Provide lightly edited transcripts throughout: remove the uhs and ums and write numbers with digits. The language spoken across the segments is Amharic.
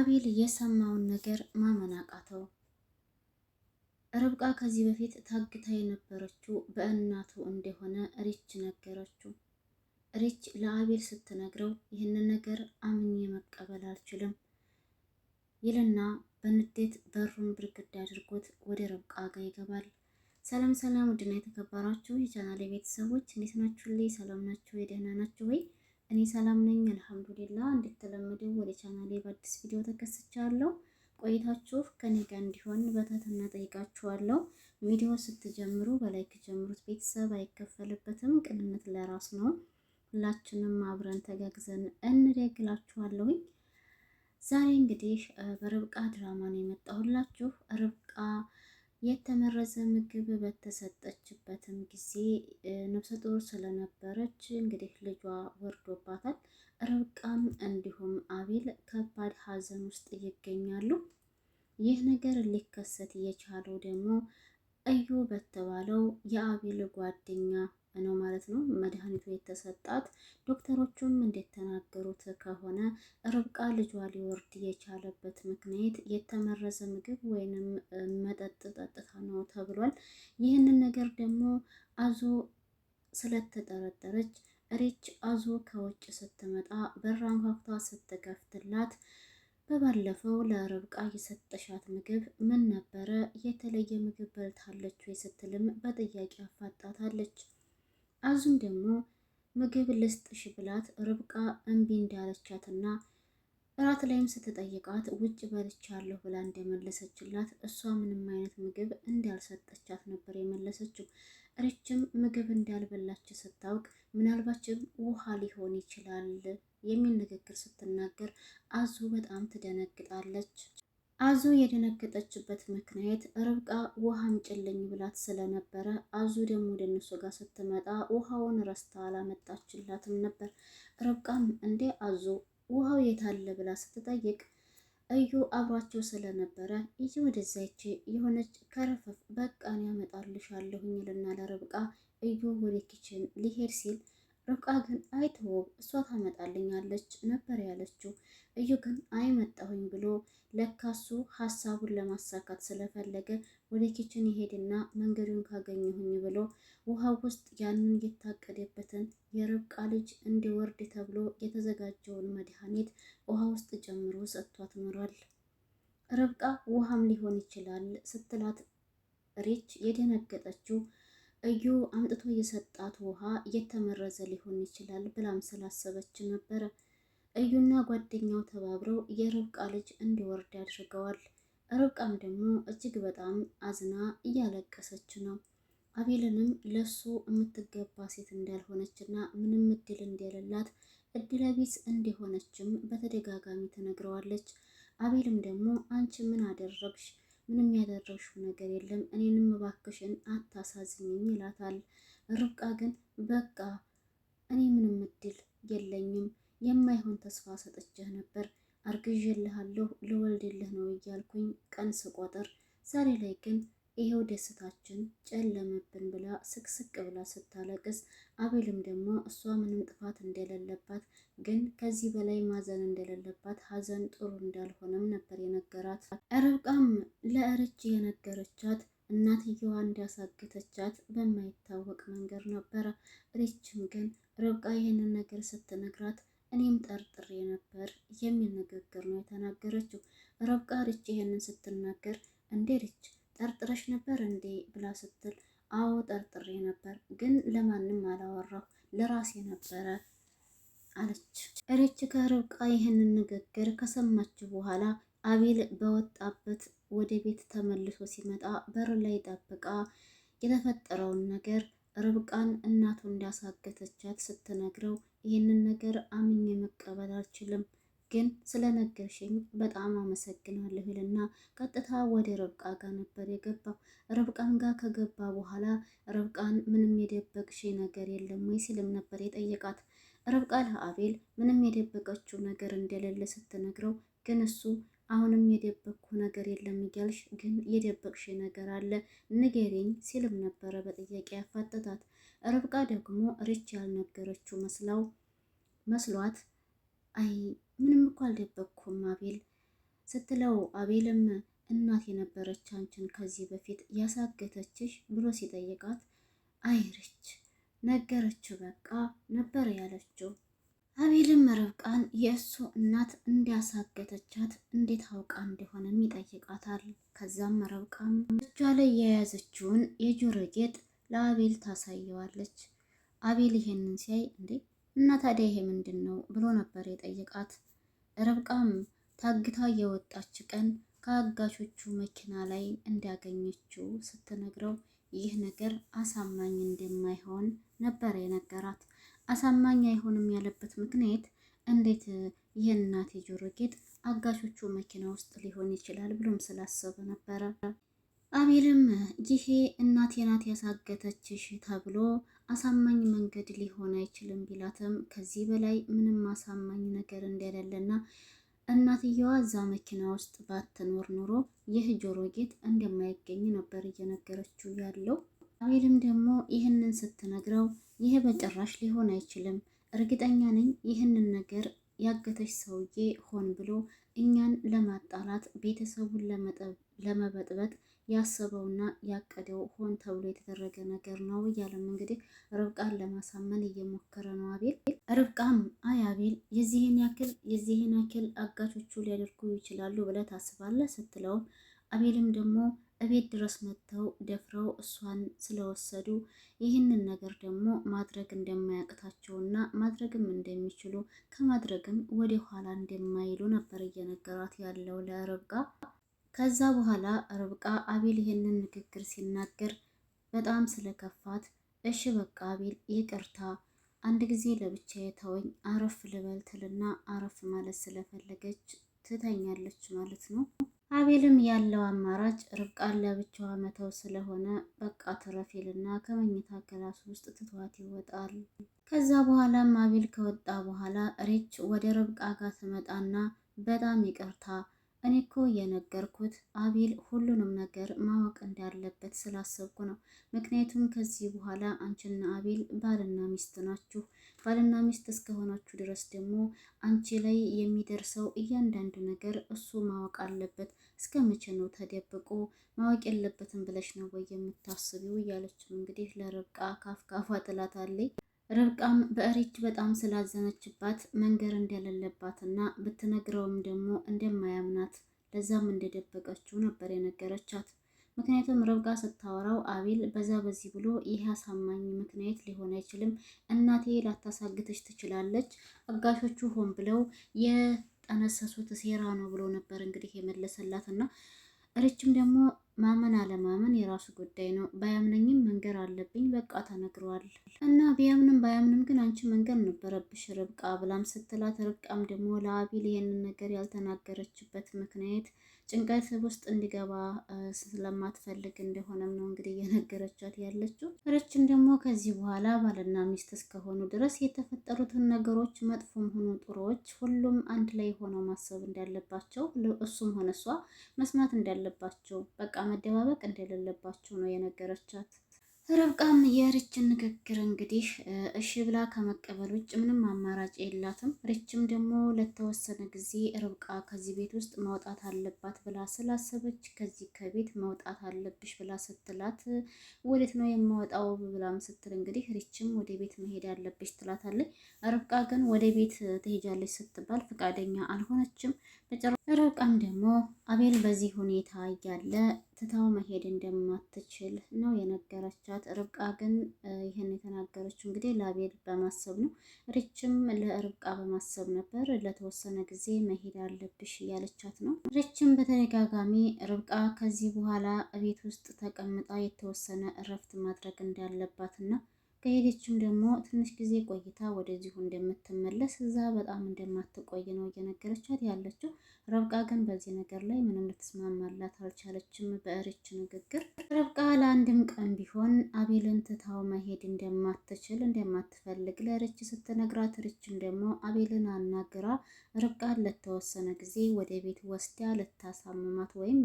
አቤል የሰማውን ነገር ማመን አቃተው። ርብቃ ከዚህ በፊት ታግታ የነበረችው በእናቱ እንደሆነ ሪች ነገረችው። ሪች ለአቤል ስትነግረው ይህንን ነገር አምኜ መቀበል አልችልም ይልና በንዴት በሩን ብርግድ አድርጎት ወደ ርብቃ ጋር ይገባል። ሰላም ሰላም፣ ውድና የተከበራችሁ የቻናሌ ቤተሰቦች እንዴት ናችሁልኝ? ሰላም ናችሁ ወይ? ደህና ናችሁ ወይ? እኔ ሰላም ነኝ አልሐምዱሊላህ። እንደተለመደው ወደ ቻናሌ በአዲስ ቪዲዮ ተከስቻለሁ። ቆይታችሁ ከኔ ጋር እንዲሆን በትህትና ጠይቃችኋለሁ። ቪዲዮ ስትጀምሩ በላይክ ጀምሩት። ቤተሰብ አይከፈልበትም፣ ቅንነት ለራስ ነው። ሁላችንም አብረን ተጋግዘን እንደግላችኋለሁ። ዛሬ እንግዲህ በርብቃ ድራማ ነው የመጣሁላችሁ። ርብቃ የተመረዘ ምግብ በተሰጠችበትም ጊዜ ነፍሰ ጡር ስለነበረች እንግዲህ ልጇ ወርዶባታል። ርብቃም እንዲሁም አቤል ከባድ ሐዘን ውስጥ ይገኛሉ። ይህ ነገር ሊከሰት የቻለው ደግሞ እዩ በተባለው የአቤል ጓደኛ ነው ማለት ነው። መድኃኒቱ የተሰጣት ዶክተሮቹም እንደተናገሩት ከሆነ ርብቃ ልጇ ሊወርድ የቻለበት ምክንያት የተመረዘ ምግብ ወይንም መጠጥ ጠጥታ ነው ተብሏል። ይህንን ነገር ደግሞ አዞ ስለተጠረጠረች ሪች አዞ ከውጭ ስትመጣ በራን ከፍታ ስትከፍትላት በባለፈው ለርብቃ የሰጠሻት ምግብ ምን ነበረ? የተለየ ምግብ በልታለች ወይ ስትልም በጥያቄ አፋጣታለች። አዙም ደግሞ ምግብ ልስጥሽ ብላት ርብቃ እምቢ እንዳለቻትና እራት ላይም ስትጠይቃት ውጭ በልቻለሁ ብላ እንደመለሰችላት እሷ ምንም አይነት ምግብ እንዳልሰጠቻት ነበር የመለሰችው። ሪችም ምግብ እንዳልበላች ስታውቅ ምናልባችም ውሃ ሊሆን ይችላል የሚል ንግግር ስትናገር አዙ በጣም ትደነግጣለች። አዙ የደነገጠችበት ምክንያት ርብቃ ውሃ አምጪልኝ ብላት ስለነበረ አዙ ደግሞ ወደ እነሱ ጋር ስትመጣ ውሃውን ረስታ አላመጣችላትም ነበር። ርብቃም እንዴ አዙ ውሃው የታለ ብላ ስትጠይቅ እዩ አብሯቸው ስለነበረ ይቺ ወደዛች የሆነች ከረፈፍ በቃን ያመጣልሻለሁኝ ይልና ለርብቃ እዩ ወደ ኪችን ሊሄድ ሲል ርብቃ ግን አይተወው እሷ ታመጣልኛለች ነበር ያለችው። እዩ ግን አይመጣሁኝ ብሎ ለካሱ ሀሳቡን ለማሳካት ስለፈለገ ወደ ኪችን ይሄድና መንገዱን ካገኘሁኝ ብሎ ውሃ ውስጥ ያንን የታቀደበትን የርብቃ ልጅ እንዲወርድ ተብሎ የተዘጋጀውን መድኃኒት ውሃ ውስጥ ጨምሮ ሰጥቷት ኖሯል። ርብቃ ውሃም ሊሆን ይችላል ስትላት ሪች የደነገጠችው እዩ አምጥቶ የሰጣት ውሃ የተመረዘ ሊሆን ይችላል ብላም ስላሰበች ነበረ። እዩና ጓደኛው ተባብረው የርብቃ ልጅ እንዲወርድ አድርገዋል። ርብቃም ደግሞ እጅግ በጣም አዝና እያለቀሰች ነው። አቤልንም ለሱ የምትገባ ሴት እንዳልሆነችና ምንም እድል እንደሌላት እድለቢስ እንደሆነችም በተደጋጋሚ ትነግረዋለች። አቤልም ደግሞ አንቺ ምን አደረግሽ? ምንም ያደረግሽው ነገር የለም፣ እኔንም እባክሽን አታሳዝኝኝ ይላታል። ርብቃ ግን በቃ እኔ ምንም እድል የለኝም፣ የማይሆን ተስፋ ሰጥቼህ ነበር፣ አርግዤልሃለሁ፣ ልወልድልህ ነው እያልኩኝ ቀን ስቆጥር ዛሬ ላይ ግን ይሄው ደስታችን ጨለመብን ብላ ስቅስቅ ብላ ስታለቅስ፣ አቤልም ደግሞ እሷ ምንም ጥፋት እንደሌለባት ግን ከዚህ በላይ ማዘን እንደሌለባት ሀዘን ጥሩ እንዳልሆነም ነበር የነገራት። ርብቃም ለሪች የነገረቻት እናትየዋ እንዳሳገተቻት በማይታወቅ መንገድ ነበረ። ሪችም ግን ርብቃ ይህንን ነገር ስትነግራት እኔም ጠርጥሬ ነበር የሚል ንግግር ነው የተናገረችው። ርብቃ ሪች ይህንን ስትናገር እንዴ ሪች ጠርጥረሽ ነበር እንዴ ብላ ስትል አዎ ጠርጥሬ ነበር፣ ግን ለማንም አላወራሁ ለራሴ ነበረ አለች። ሪች ከርብቃ ይህንን ንግግር ከሰማች በኋላ አቤል በወጣበት ወደ ቤት ተመልሶ ሲመጣ በር ላይ ጠብቃ የተፈጠረውን ነገር ርብቃን እናቱ እንዳሳገተቻት ስትነግረው ይህንን ነገር አምኜ መቀበል አልችልም፣ ግን ስለነገርሽኝ በጣም አመሰግናለሁ ይልና ቀጥታ ወደ ርብቃ ጋር ነበር የገባው። ርብቃን ጋር ከገባ በኋላ ርብቃን ምንም የደበቅሽ ነገር የለም ወይ ሲልም ነበር የጠየቃት። ርብቃ ለአቤል ምንም የደበቀችው ነገር እንደሌለ ስትነግረው ግን እሱ አሁንም የደበቅኩ ነገር የለም እያልሽ ግን የደበቅሽ ነገር አለ ንገሪኝ ሲልም ነበረ በጥያቄ ያፋጠጣት። ርብቃ ደግሞ ሪች ያልነገረችው መስሏት አይ ምንም እኮ አልደበቅኩም አቤል፣ ስትለው አቤልም እናት የነበረች አንቺን ከዚህ በፊት ያሳገተችሽ ብሎ ሲጠይቃት አይርች ነገረችው በቃ ነበር ያለችው። አቤልም ርብቃን የእሱ እናት እንዲያሳገተቻት እንዴት አውቃ እንደሆነም ይጠይቃታል። ከዛም ርብቃም እጇ ላይ የያዘችውን የጆሮ ጌጥ ለአቤል ታሳየዋለች። አቤል ይሄንን ሲያይ እንዴ እና ታዲያ ይሄ ምንድን ነው ብሎ ነበር የጠየቃት። ርብቃም ታግታ የወጣች ቀን ከአጋቾቹ መኪና ላይ እንዳገኘችው ስትነግረው ይህ ነገር አሳማኝ እንደማይሆን ነበር የነገራት። አሳማኝ አይሆንም ያለበት ምክንያት እንዴት ይህን እናት የጆሮ ጌጥ አጋቾቹ መኪና ውስጥ ሊሆን ይችላል ብሎም ስላሰበ ነበረ። አቤልም ይሄ እናቴ ናት ያሳገተችሽ ተብሎ አሳማኝ መንገድ ሊሆን አይችልም ቢላትም ከዚህ በላይ ምንም አሳማኝ ነገር እንደሌለና እናትየዋ እዛ መኪና ውስጥ ባትኖር ኑሮ ይህ ጆሮ ጌጥ እንደማይገኝ ነበር እየነገረችው ያለው። አቤልም ደግሞ ይህንን ስትነግረው ይህ በጭራሽ ሊሆን አይችልም፣ እርግጠኛ ነኝ ይህንን ነገር ያገተች ሰውዬ ሆን ብሎ እኛን ለማጣላት ቤተሰቡን ለመበጥበጥ ያሰበውና ያቀደው ሆን ተብሎ የተደረገ ነገር ነው እያለም እንግዲህ ርብቃን ለማሳመን እየሞከረ ነው አቤል። ርብቃም አይ አቤል የዚህን ያክል አጋቾቹ ሊያደርጉ ይችላሉ ብለህ ታስባለህ ስትለው አቤልም ደግሞ እቤት ድረስ መጥተው ደፍረው እሷን ስለወሰዱ ይህንን ነገር ደግሞ ማድረግ እንደማያቅታቸውና ማድረግም እንደሚችሉ ከማድረግም ወደ ኋላ እንደማይሉ ነበር እየነገራት ያለው ለርብቃ። ከዛ በኋላ ርብቃ አቤል ይሄንን ንግግር ሲናገር በጣም ስለከፋት እሺ በቃ አቤል ይቅርታ፣ አንድ ጊዜ ለብቻዬ ተወኝ አረፍ ልበል ትልና አረፍ ማለት ስለፈለገች ትተኛለች ማለት ነው። አቤልም ያለው አማራጭ ርብቃን ለብቻዋ መተው ስለሆነ በቃ ትረፊልና ከመኝታ ክላስ ውስጥ ትቷት ይወጣል። ከዛ በኋላም አቤል ከወጣ በኋላ ሬች ወደ ርብቃ ጋር ትመጣና በጣም ይቅርታ እኔ እኮ የነገርኩት አቤል ሁሉንም ነገር ማወቅ እንዳለበት ስላሰብኩ ነው። ምክንያቱም ከዚህ በኋላ አንቺና አቤል ባልና ሚስት ናችሁ። ባልና ሚስት እስከሆናችሁ ድረስ ደግሞ አንቺ ላይ የሚደርሰው እያንዳንዱ ነገር እሱ ማወቅ አለበት። እስከ መቼ ነው ተደብቆ ማወቅ የለበትም ብለሽ ነው ወይ የምታስቢው? እያለችም እንግዲህ ለርብቃ ካፍካፏ ጥላታለች። ርብቃም በእሬች በጣም ስላዘነችባት መንገር እንደሌለባትና ብትነግረውም ደግሞ እንደማያምናት ለዛም እንደደበቀችው ነበር የነገረቻት። ምክንያቱም ርብቃ ስታወራው አቤል በዛ በዚህ ብሎ ይህ አሳማኝ ምክንያት ሊሆን አይችልም፣ እናቴ ላታሳግተች ትችላለች፣ አጋሾቹ ሆን ብለው የጠነሰሱት ሴራ ነው ብሎ ነበር እንግዲህ የመለሰላትና ርችም ደግሞ ማመን አለማመን የራሱ ጉዳይ ነው። ባያምነኝም መንገር አለብኝ በቃ ተነግሯል እና ቢያምንም ባያምንም ግን አንቺ መንገር ነበረብሽ ርብቃ ብላም ስትላት፣ ርብቃም ደግሞ ለአቤል ይሄንን ነገር ያልተናገረችበት ምክንያት ጭንቀት ውስጥ እንዲገባ ስለማትፈልግ እንደሆነም ነው እንግዲህ እየነገረቻት ያለችው። ርችን ደግሞ ከዚህ በኋላ ባልና ሚስት እስከሆኑ ድረስ የተፈጠሩትን ነገሮች መጥፎም ሆኑ ጥሩዎች ሁሉም አንድ ላይ ሆነው ማሰብ እንዳለባቸው እሱም ሆነ እሷ መስማት እንዳለባቸው በቃ መደባበቅ እንደሌለባቸው ነው የነገረቻት። ርብቃም የርችን ንግግር እንግዲህ እሺ ብላ ከመቀበል ውጭ ምንም አማራጭ የላትም። ርችም ደግሞ ለተወሰነ ጊዜ ርብቃ ከዚህ ቤት ውስጥ መውጣት አለባት ብላ ስላሰበች ከዚህ ከቤት መውጣት አለብሽ ብላ ስትላት ወዴት ነው የማወጣው ብላም ስትል እንግዲህ ርችም ወደ ቤት መሄድ አለብሽ ትላታለች። ርብቃ ግን ወደ ቤት ትሄጃለች ስትባል ፈቃደኛ አልሆነችም። ርብቃም ደግሞ አቤል በዚህ ሁኔታ እያለ ትታው መሄድ እንደማትችል ነው የነገረቻት። ርብቃ ግን ይህን የተናገረችው እንግዲህ ለአቤል በማሰብ ነው። ርችም ለርብቃ በማሰብ ነበር ለተወሰነ ጊዜ መሄድ አለብሽ እያለቻት ነው። ርችም በተደጋጋሚ ርብቃ ከዚህ በኋላ ቤት ውስጥ ተቀምጣ የተወሰነ እረፍት ማድረግ እንዳለባትና ከሄደችም ደግሞ ትንሽ ጊዜ ቆይታ ወደዚሁ እንደምትመለስ እዛ በጣም እንደማትቆይ ነው እየነገረቻት ያለችው። ርብቃ ግን በዚህ ነገር ላይ ምንም ልትስማማላት አልቻለችም በርች ንግግር። ርብቃ ለአንድም ቀን ቢሆን አቤልን ትታው መሄድ እንደማትፈልግ ለርች ስትነግራት፣ ርችም ደግሞ አቤልን አናግራ ርብቃን ለተወሰነ ጊዜ ወደ ቤት ወስዳ ልታሳምማት ወይም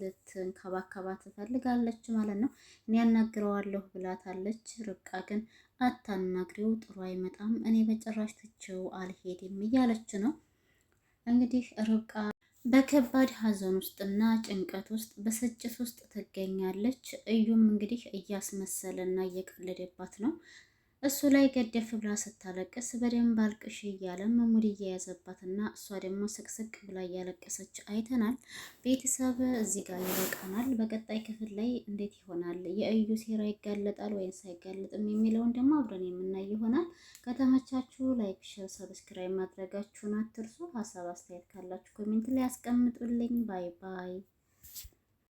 ልትንከባከባት ትፈልጋለች ማለት ነው። እኔ ያናግረዋለሁ ብላታለች። ርብቃ ግን አታናግሪው ጥሩ አይመጣም፣ እኔ በጭራሽ ትቼው አልሄድም እያለች ነው እንግዲህ ርብቃ በከባድ ሐዘን ውስጥና ጭንቀት ውስጥ በስጭት ውስጥ ትገኛለች። እዩም እንግዲህ እያስመሰለና እየቀለደባት ነው። እሱ ላይ ገደፍ ብላ ስታለቅስ በደንብ አልቅሽ እያለ መሙድ እየያዘባትና እሷ ደግሞ ስቅስቅ ብላ እያለቀሰች አይተናል። ቤተሰብ እዚህ ጋር ይበቃናል። በቀጣይ ክፍል ላይ እንዴት ይሆናል? የእዩ ሴራ ይጋለጣል ወይንስ አይጋለጥም የሚለውን ደግሞ አብረን የምናይ ይሆናል። ከተመቻችሁ ላይክ፣ ሼር፣ ሰብስክራይብ ማድረጋችሁን አትርሱ። ሀሳብ አስተያየት ካላችሁ ኮሜንት ላይ ያስቀምጡልኝ። ባይ ባይ።